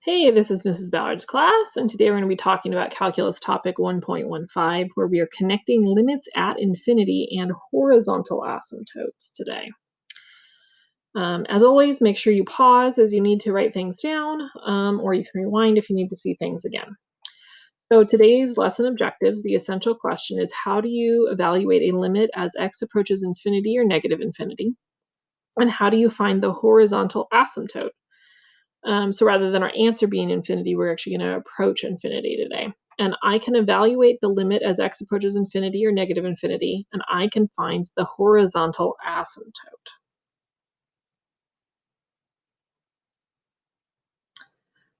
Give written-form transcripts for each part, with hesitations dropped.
Hey, this is Mrs. Ballard's class, and today we're going to be talking about calculus topic 1.15, where we are connecting limits at infinity and horizontal asymptotes today. As always, make sure you pause as you need to write things down, or you can rewind if you need to see things again. So today's lesson objectives, the essential question is, how do you evaluate a limit as x approaches infinity or negative infinity? And how do you find the horizontal asymptote? So rather than our answer being infinity, we're actually going to approach infinity today. And I can evaluate the limit as x approaches infinity or negative infinity, and I can find the horizontal asymptote.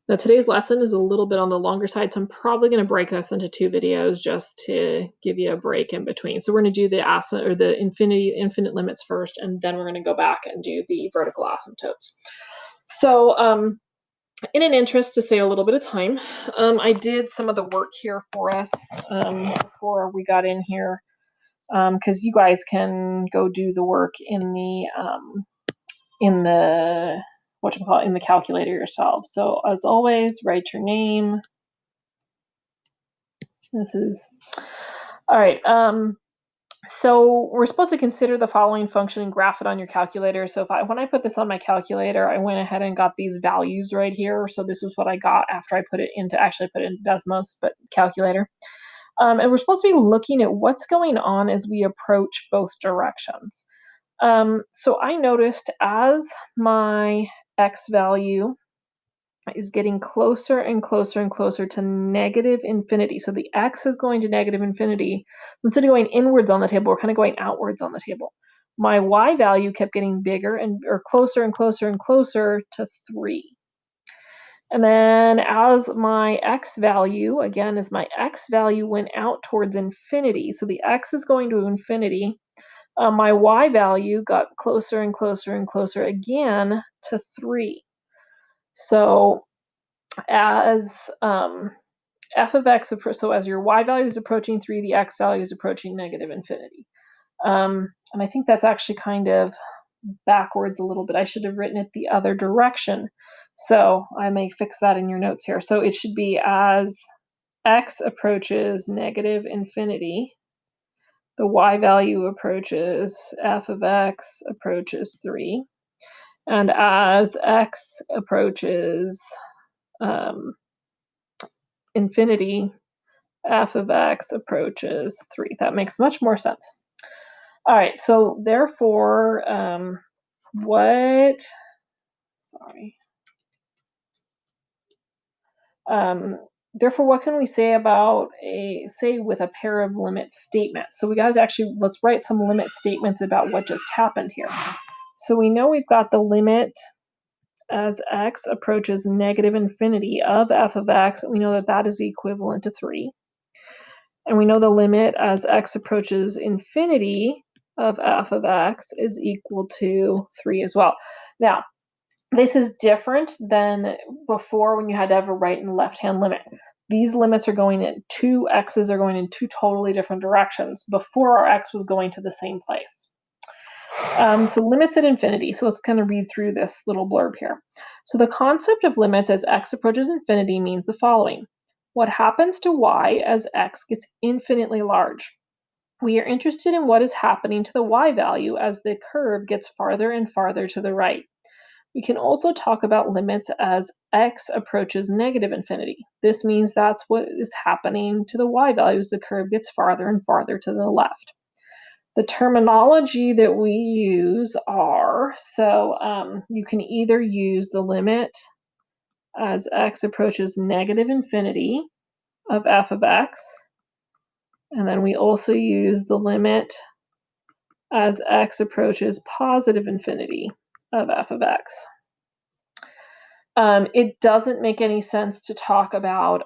Now, today's lesson is a little bit on the longer side, so I'm probably going to break this into two videos just to give you a break in between. So we're going to do the infinite limits first, and then we're going to go back and do the vertical asymptotes. So in an interest to save a little bit of time, I did some of the work here for us before we got in here, because you guys can go do the work in the in the calculator yourself. So as always, write your name. This is all right. So we're supposed to consider the following function and graph it on your calculator. So when I put this on my calculator, I went ahead and got these values right here. So this was what I got after I put it into Desmos, but calculator. And we're supposed to be looking at what's going on as we approach both directions. So I noticed as my x value is getting closer and closer and closer to negative infinity. So the x is going to negative infinity. Instead of going inwards on the table, we're kind of going outwards on the table. My y value kept getting bigger or closer and closer and closer to 3. And then as my x value, again, as my x value went out towards infinity, so the x is going to infinity, my y value got closer and closer and closer again to 3. So as f of x, so as your y value is approaching 3, the x value is approaching negative infinity. And I think that's actually kind of backwards a little bit. I should have written it the other direction. So I may fix that in your notes here. So it should be as x approaches negative infinity, the y value approaches f of x approaches 3. And as x approaches infinity, f of x approaches 3. That makes much more sense. All right, so therefore, therefore, what can we say about with a pair of limit statements? So we guys let's write some limit statements about what just happened here. So we know we've got the limit as x approaches negative infinity of f of x. We know that that is equivalent to 3. And we know the limit as x approaches infinity of f of x is equal to 3 as well. Now, this is different than before when you had to have a right and left-hand limit. These limits are going in two x's are going in two totally different directions. Before, our x was going to the same place. So limits at infinity. So let's kind of read through this little blurb here. So the concept of limits as x approaches infinity means the following. What happens to y as x gets infinitely large? We are interested in what is happening to the y value as the curve gets farther and farther to the right. We can also talk about limits as x approaches negative infinity. This means that's what is happening to the y value as the curve gets farther and farther to the left. The terminology that we use are, you can either use the limit as x approaches negative infinity of f of x, and then we also use the limit as x approaches positive infinity of f of x. It doesn't make any sense to talk about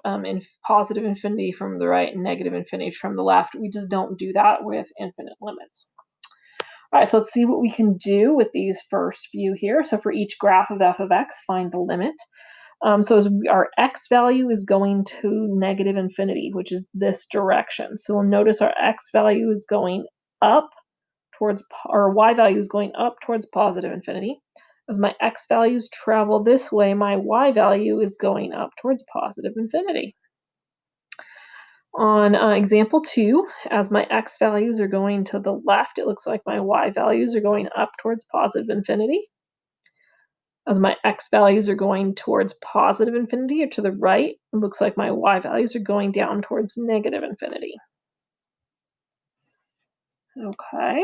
positive infinity from the right and negative infinity from the left. We just don't do that with infinite limits. All right, so let's see what we can do with these first few here. So for each graph of f of x, find the limit. So as our x value is going to negative infinity, which is this direction. So we'll notice our x value is going up towards, or y value is going up towards positive infinity. As my x values travel this way, my y value is going up towards positive infinity. On example 2, as my x values are going to the left, it looks like my y values are going up towards positive infinity. As my x values are going towards positive infinity or to the right, it looks like my y values are going down towards negative infinity. Okay.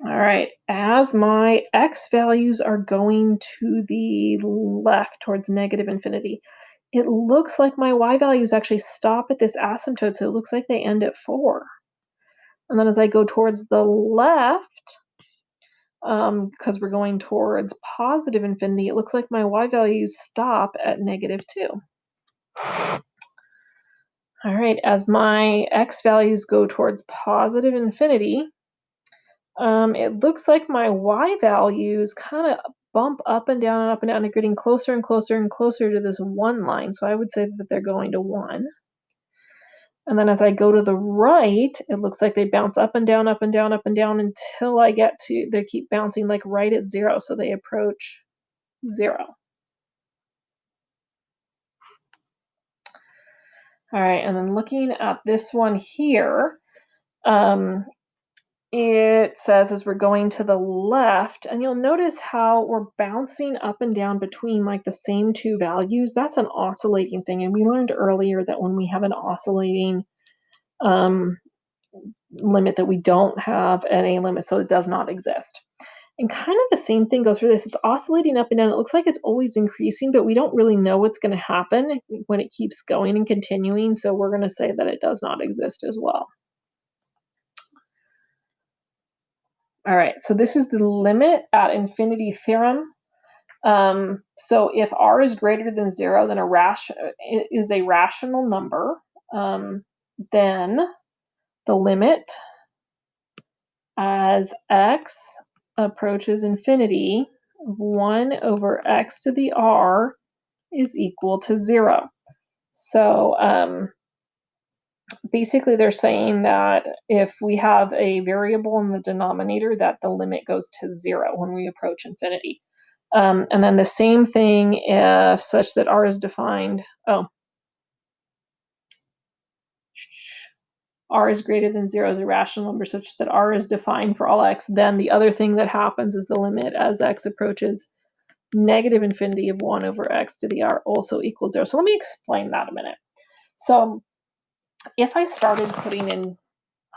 All right. As my x values are going to the left towards negative infinity, it looks like my y values actually stop at this asymptote, so it looks like they end at 4. And then as I go towards the left, because we're going towards positive infinity, it looks like my y values stop at -2. All right, as my x values go towards positive infinity, it looks like my y values kind of bump up and down and up and down. They're getting closer and closer and closer to this 1 line. So I would say that they're going to 1. And then as I go to the right, it looks like they bounce up and down, up and down, up and down until I get to, they keep bouncing like right at 0. So they approach 0. All right, and then looking at this one here, it says as we're going to the left, and you'll notice how we're bouncing up and down between like the same two values. That's an oscillating thing. And we learned earlier that when we have an oscillating limit, that we don't have any limit, so it does not exist. And kind of the same thing goes for this. It's oscillating up and down. It looks like it's always increasing, but we don't really know what's going to happen when it keeps going and continuing. So we're going to say that it does not exist as well. All right, so this is the limit at infinity theorem. So if r is greater than 0, then it is a rational number. Then the limit as x approaches infinity, 1 over x to the r is equal to 0. So basically they're saying that if we have a variable in the denominator, that the limit goes to 0 when we approach infinity. And then the same thing if such that r is defined, r is greater than 0 is a rational number such that r is defined for all x, then the other thing that happens is the limit as x approaches negative infinity of 1 over x to the r also equals 0. So let me explain that a minute. So if I started putting in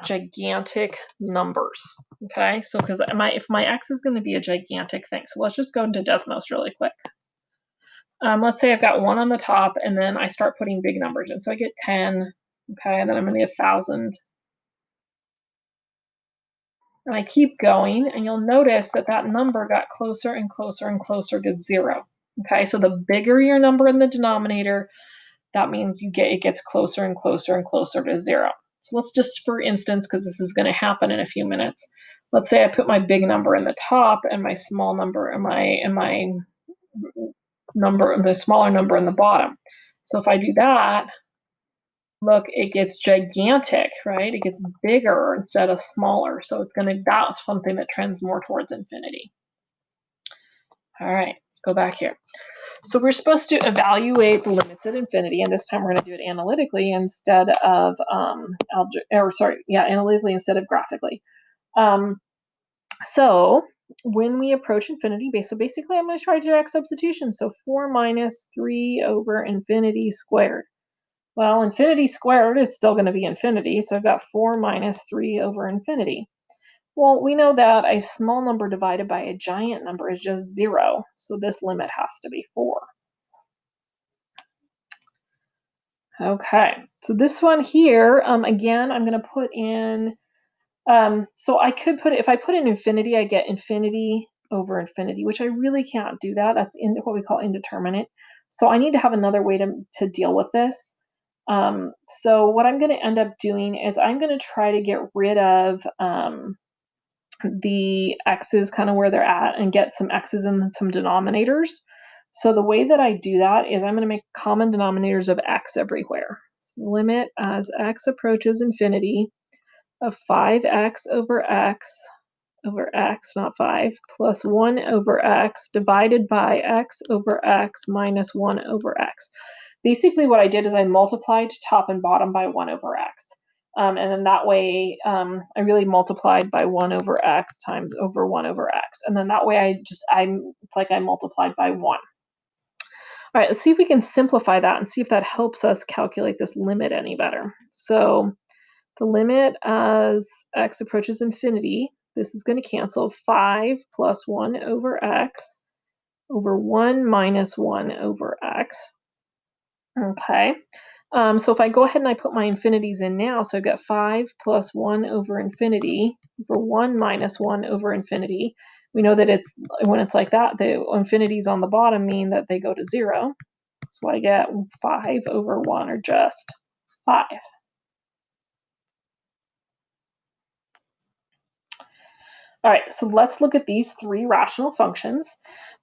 gigantic numbers, okay, so because if my x is going to be a gigantic thing, so let's just go into Desmos really quick. Let's say I've got 1 on the top, and then I start putting big numbers in. So I get 10, okay, and then I'm going to get 1,000. And I keep going, and you'll notice that that number got closer and closer and closer to 0. Okay, so the bigger your number in the denominator, that means it gets closer and closer and closer to 0. So let's just, for instance, because this is going to happen in a few minutes, let's say I put my big number in the top and my small number and my number, the smaller number in the bottom. So if I do that, look, it gets gigantic, right? It gets bigger instead of smaller. So that's something that trends more towards infinity. All right, let's go back here. So we're supposed to evaluate the limits at infinity, and this time we're going to do it analytically instead of analytically instead of graphically. So when we approach infinity, so basically I'm going to try direct substitution. So 4 minus 3 over infinity squared. Well, infinity squared is still going to be infinity, so I've got 4 minus 3 over infinity. Well, we know that a small number divided by a giant number is just 0, so this limit has to be 4. Okay, so this one here, again, I'm going to put in, so I could put it, if I put in infinity, I get infinity over infinity, which I really can't do that. That's in what we call indeterminate. So I need to have another way to deal with this. So what I'm going to end up doing is I'm going to try to get rid of the x's kind of where they're at and get some x's in some denominators. So the way that I do that is I'm going to make common denominators of x everywhere. So limit as x approaches infinity of 5x over x over x, not 5, plus 1 over x divided by x over x minus 1 over x. Basically what I did is I multiplied top and bottom by 1 over x. And then that way I really multiplied by 1 over x times over 1 over x. And then that way it's like I multiplied by 1. All right, let's see if we can simplify that and see if that helps us calculate this limit any better. So the limit as x approaches infinity, this is going to cancel 5 plus 1 over x over 1 minus 1 over x. Okay, so if I go ahead and I put my infinities in now, so I've got 5 plus 1 over infinity over 1 minus 1 over infinity. We know that when it's like that, the infinities on the bottom mean that they go to 0. So I get 5 over 1, or just 5. All right, so let's look at these three rational functions.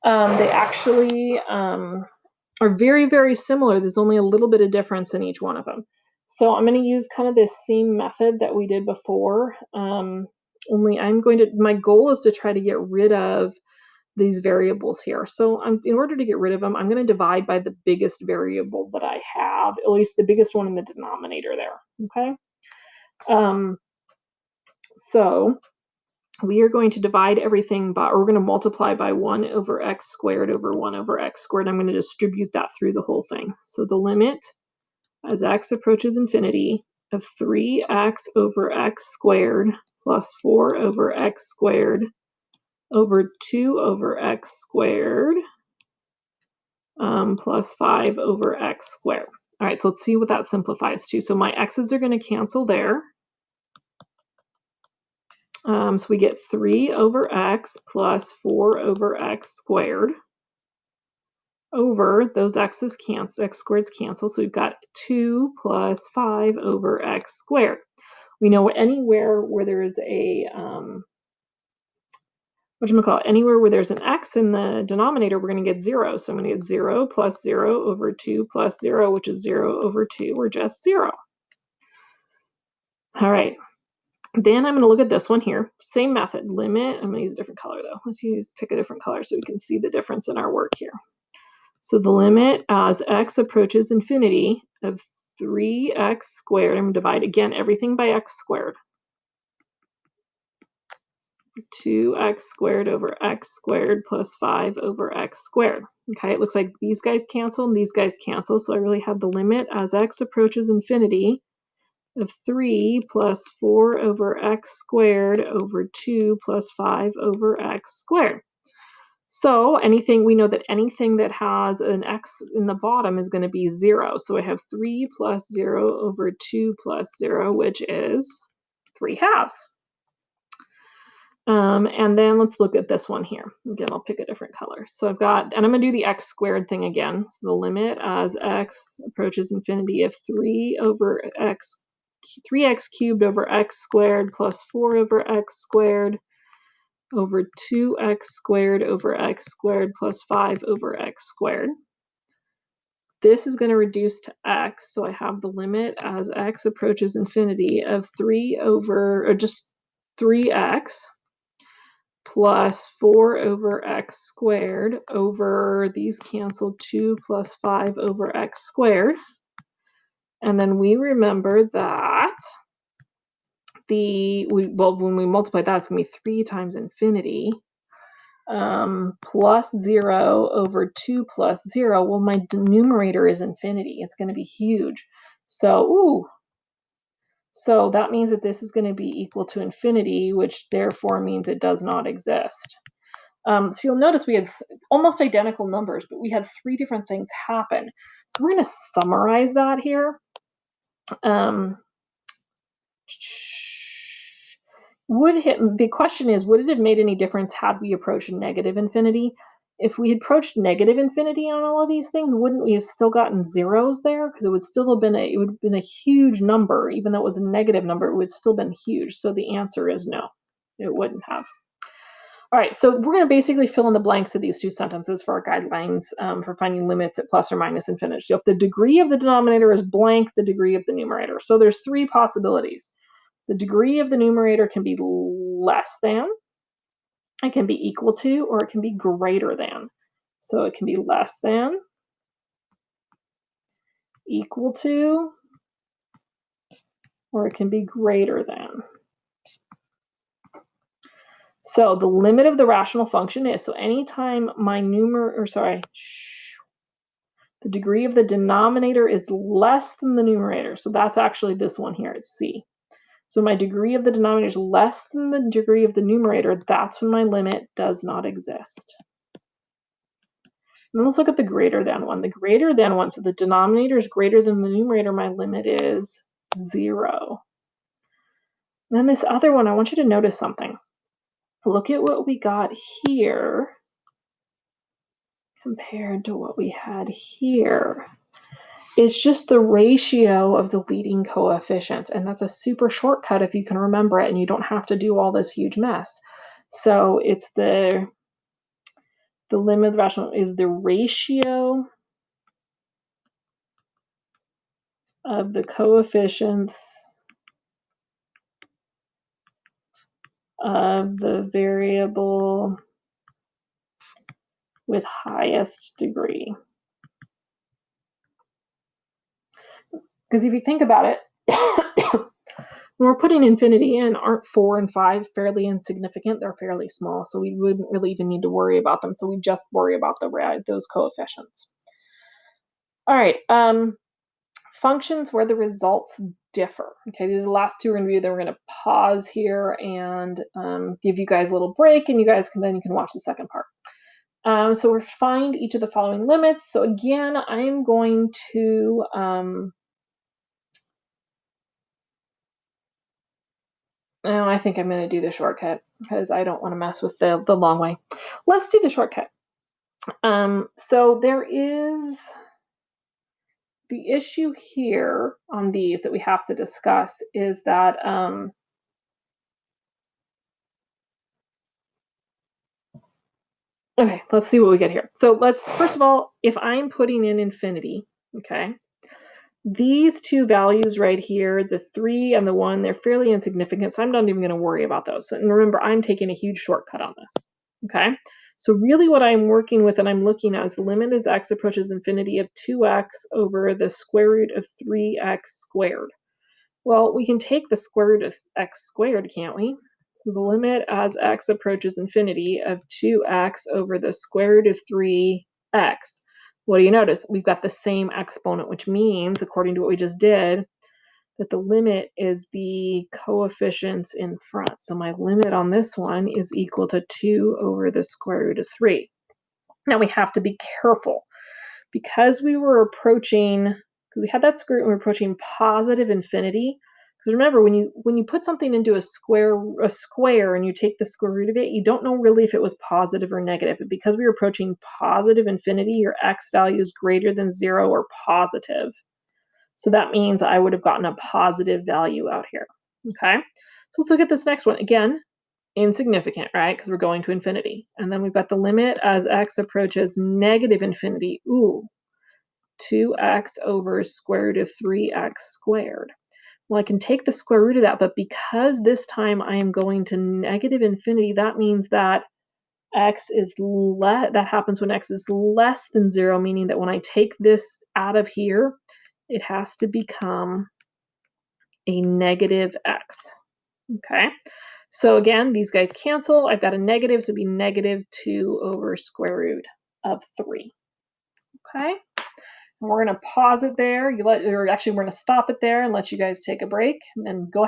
They actually are very, very similar. There's only a little bit of difference in each one of them. So I'm going to use kind of this same method that we did before. Only my goal is to try to get rid of these variables here. So in order to get rid of them, I'm going to divide by the biggest variable that I have, at least the biggest one in the denominator there. Okay. So we are going to divide everything by, or we're going to multiply by 1 over x squared over 1 over x squared. I'm going to distribute that through the whole thing. So the limit as x approaches infinity of 3x over x squared plus 4 over x squared over 2 over x squared plus 5 over x squared. All right, so let's see what that simplifies to. So my x's are going to cancel there. So we get 3 over x plus 4 over x squared over those x squareds cancel. So we've got 2 plus 5 over x squared. We know anywhere where there's anywhere where there's an x in the denominator, we're going to get 0. So I'm going to get 0 plus 0 over 2 plus 0, which is 0 over 2, or just 0. All right. Then I'm going to look at this one here. Same method, limit. I'm going to use a different color though. Let's pick a different color so we can see the difference in our work here. So the limit as x approaches infinity of 3x squared, I'm going to divide again everything by x squared. 2x squared over x squared plus 5 over x squared. Okay, it looks like these guys cancel and these guys cancel. So I really have the limit as x approaches infinity of 3 plus 4 over x squared over 2 plus 5 over x squared. So we know that anything that has an x in the bottom is going to be 0. So I have 3 plus 0 over 2 plus 0, which is 3 halves. And then let's look at this one here. Again, I'll pick a different color. So and I'm going to do the x squared thing again. So the limit as x approaches infinity of 3x cubed over x squared plus 4 over x squared over 2x squared over x squared plus 5 over x squared. This is going to reduce to x, so I have the limit as x approaches infinity of 3x plus 4 over x squared over, these cancel, 2 plus 5 over x squared. And then we remember that when we multiply that, it's going to be 3 times infinity plus 0 over 2 plus 0. Well, my numerator is infinity. It's going to be huge. So that means that this is going to be equal to infinity, which therefore means it does not exist. So you'll notice we have almost identical numbers, but we had 3 different things happen. So we're going to summarize that here. The question is, would it have made any difference had we approached negative infinity? If we had approached negative infinity on all of these things, wouldn't we have still gotten zeros there? Because it would have been a huge number, even though it was a negative number, it would have still been huge. So the answer is no, it wouldn't have. All right, so we're going to basically fill in the blanks of these two sentences for our guidelines for finding limits at plus or minus infinity. So if the degree of the denominator is blank, the degree of the numerator. So there's 3 possibilities. The degree of the numerator can be less than, It can be equal to, or it can be greater than. So it can be less than, equal to, or it can be greater than. So the limit of the rational function is, so anytime my the degree of the denominator is less than the numerator, so that's actually this one here, it's C. So my degree of the denominator is less than the degree of the numerator, that's when my limit does not exist. And let's look at the greater than one. The greater than one, so the denominator is greater than the numerator, my limit is 0. And then this other one, I want you to notice something. Look at what we got here compared to what we had here. It's just the ratio of the leading coefficients, and that's a super shortcut if you can remember it and you don't have to do all this huge mess. So it's the limit of the rational is the ratio of the coefficients of the variable with highest degree. Because if you think about it, when we're putting infinity in, aren't 4 and 5 fairly insignificant? They're fairly small, so we wouldn't really even need to worry about them. So we just worry about those coefficients. All right, functions where the results differ. Okay, these are the last two we're going to do. Then we're going to pause here and give you guys a little break, and you guys can watch the second part. So we'll find each of the following limits. So again, I'm going to I think I'm going to do the shortcut because I don't want to mess with the long way. Let's do the shortcut. So there is the issue here on these that we have to discuss is that okay, let's see what we get here. So let's, first of all, if I'm putting in infinity, okay, these two values right here, the 3 and the 1, they're fairly insignificant, so I'm not even going to worry about those. And remember, I'm taking a huge shortcut on this, okay? So really what I'm working with and I'm looking at is the limit as x approaches infinity of 2x over the square root of 3x squared. Well, we can take the square root of x squared, can't we? So the limit as x approaches infinity of 2x over the square root of 3x. What do you notice? We've got the same exponent, which means, according to what we just did, that the limit is the coefficients in front. So my limit on this one is equal to 2 over the square root of 3. Now we have to be careful because we were approaching, we had that square root and we're approaching positive infinity. Because remember, when you put something into a square and you take the square root of it, you don't know really if it was positive or negative. But because we were approaching positive infinity, your x value is greater than 0 or positive. So that means I would have gotten a positive value out here. Okay, so let's look at this next one. Again, insignificant, right? Because we're going to infinity. And then we've got the limit as x approaches negative infinity. Ooh, 2x over square root of 3x squared. Well, I can take the square root of that, but because this time I am going to negative infinity, that means that that happens when x is less than 0, meaning that when I take this out of here, it has to become a negative x. Okay, so again, these guys cancel. I've got a negative, so it'd be negative 2 over square root of 3. Okay. We're going to pause it there. We're going to stop it there and let you guys take a break and then go ahead.